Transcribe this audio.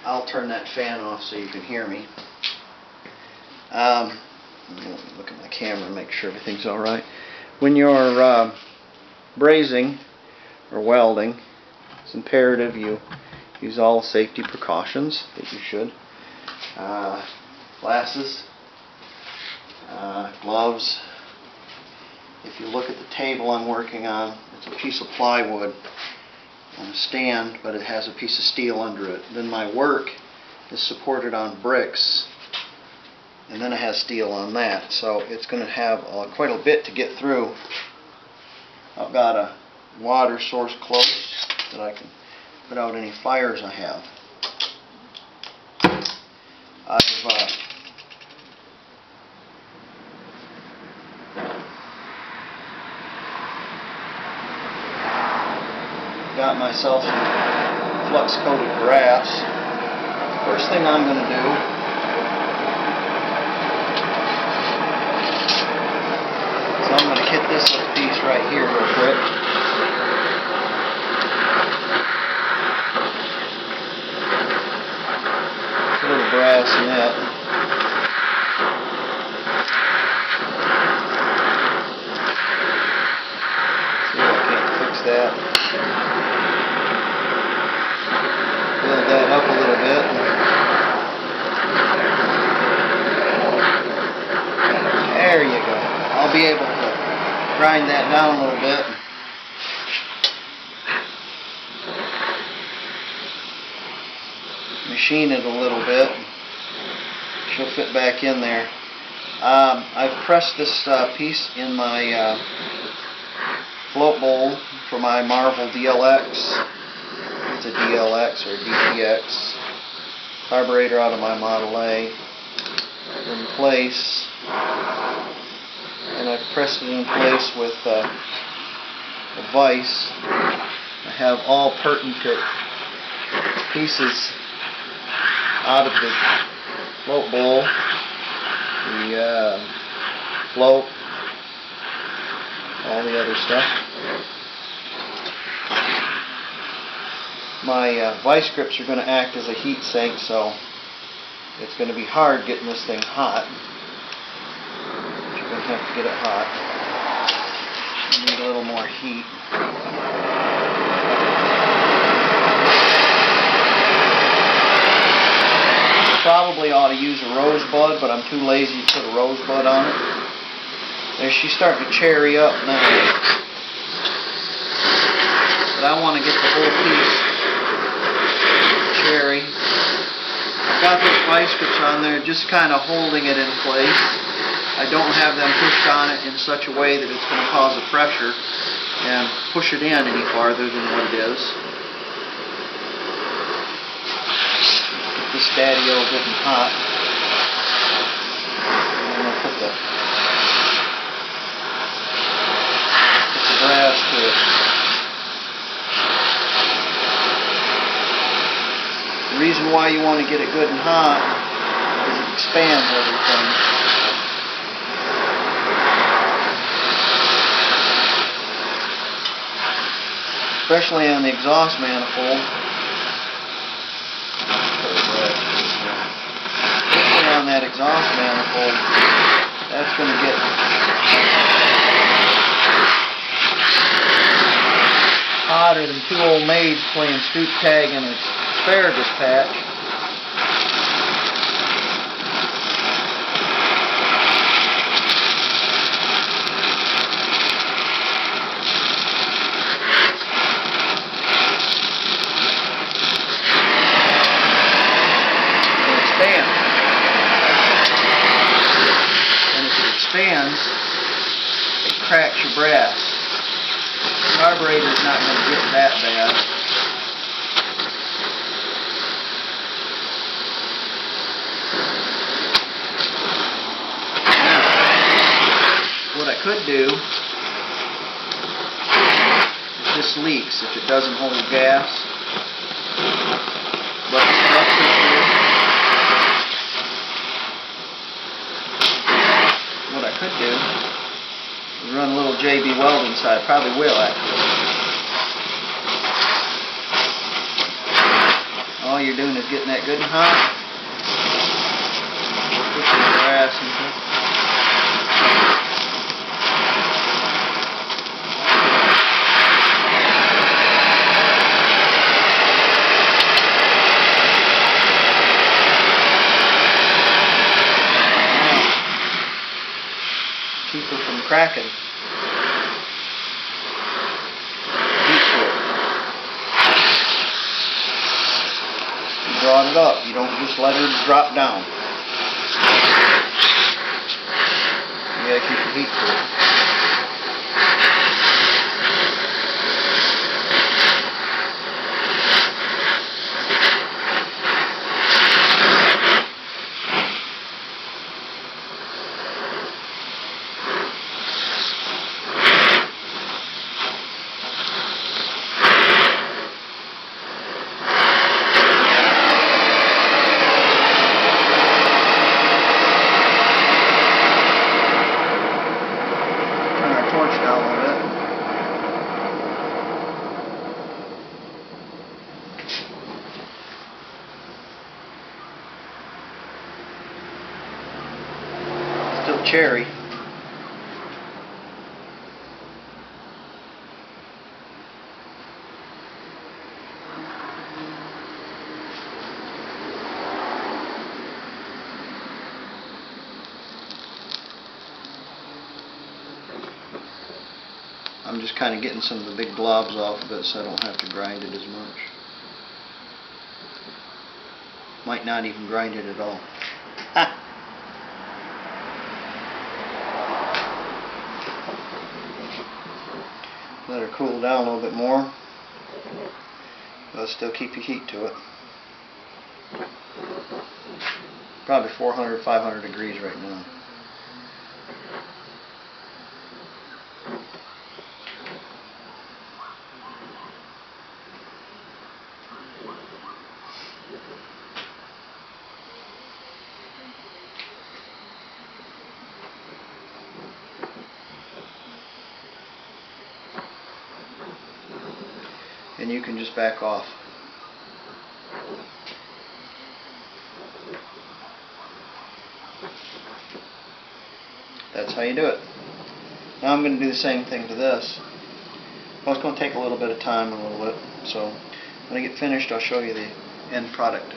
I'll turn that fan off so you can hear me. Look at my camera and make sure everything's alright. When you're brazing or welding, it's imperative you use all safety precautions that you should. Glasses, gloves. If you look at the table I'm working on, it's a piece of plywood on a stand, but it has a piece of steel under it. Then my work is supported on bricks, and then it has steel on that, so it's going to have quite a bit to get through. I've got a water source close that I can put out any fires I have. I've got myself some flux coated brass. First thing I'm going to do is I'm going to hit this little piece right here real quick. It's a little brass net. See if I can't fix that. Build that up a little bit. There you go. I'll be able to grind that down a little bit. Machine it a little bit. She'll fit back in there. I've pressed this piece in my float bowl for my Marvel DLX. It's a DLX or a DTX carburetor out of my Model A in place, and I've pressed it in place with a vise. I have all pertinent pieces out of the float bowl, the float, all the other stuff. My vice grips are going to act as a heat sink, so it's going to be hard getting this thing hot. But you're going to have to get it hot. You need a little more heat. Probably ought to use a rosebud, but I'm too lazy to put a rosebud on it. There, she's starting to cherry up now. But I want to get the whole piece cherry. I've got those vice grips on there just kind of holding it in place. I don't have them pushed on it in such a way that it's going to cause a pressure and push it in any farther than what it is. Get this daddy-o getting hot. I'm going to put the brass to it. The reason why you want to get it good and hot is it expands everything. Especially on the exhaust manifold. Especially on that exhaust manifold, that's going to get hotter than two old maids playing scoop tag in a asparagus patch. It expands. And if it expands, it cracks your brass. The carburetor is not going to get that bad. What I could do, if this leaks, if it doesn't hold gas, but what I could do is run a little JB weld inside. Probably will, actually. Oh all you're doing is getting that good and hot. Put your grass into it. Keep her from cracking. Heat to it. You brought it up. You don't just let her drop down. You gotta keep the heat to it. Torch down a little bit. Still cherry. I'm just kind of getting some of the big globs off of it so I don't have to grind it as much. Might not even grind it at all. Let her cool down a little bit more. But still keep your heat to it. Probably 400, 500 degrees right now. And you can just back off. That's how you do it. Now I'm going to do the same thing to this. Well, it's going to take a little bit of time, so when I get finished I'll show you the end product.